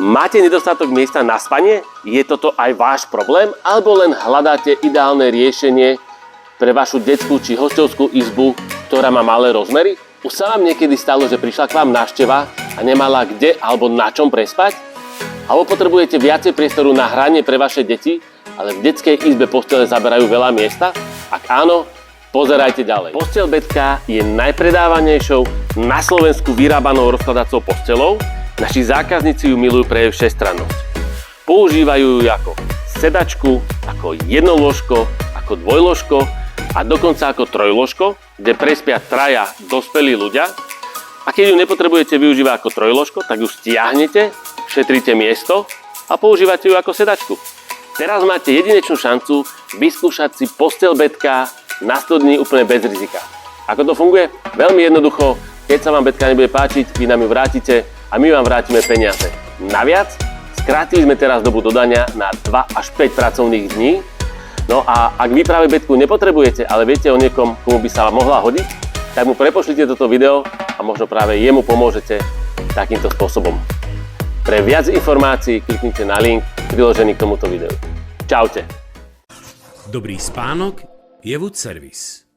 Máte nedostatok miesta na spanie? Je toto aj váš problém? Alebo len hľadáte ideálne riešenie pre vašu detskú či hostovskú izbu, ktorá má malé rozmery? Už sa vám niekedy stalo, že prišla k vám návšteva a nemala kde alebo na čom prespať? Alebo potrebujete viacej priestoru na hranie pre vaše deti, ale v detskej izbe postele zaberajú veľa miesta? Ak áno, pozerajte ďalej. Posteľ.sk je najpredávanejšou na Slovensku vyrábanou rozkladacou postelou. Naši zákazníci ju milujú pre jej všestrannosť. Používajú ju ako sedačku, ako jednolôžko, ako dvojlôžko a dokonca ako trojlôžko, kde prespia traja dospelí ľudia. A keď ju nepotrebujete využívať ako trojlôžko, tak ju stiahnete, šetríte miesto a používate ju ako sedačku. Teraz máte jedinečnú šancu vyskúšať si Posteľ.sk na 100 dní úplne bez rizika. Ako to funguje? Veľmi jednoducho, keď sa vám betka nebude páčiť, vy nám ju vrátite a my vám vrátime peniaze. Naviac, skrátili sme teraz dobu dodania na 2 až 5 pracovných dní. No a ak vy práve betku nepotrebujete, ale viete o niekom, komu by sa vám mohla hodiť, tak mu prepošlite toto video a možno práve jemu pomôžete takýmto spôsobom. Pre viac informácií kliknite na link priložený k tomuto videu. Čaute. Dobrý spánok je Wood Service.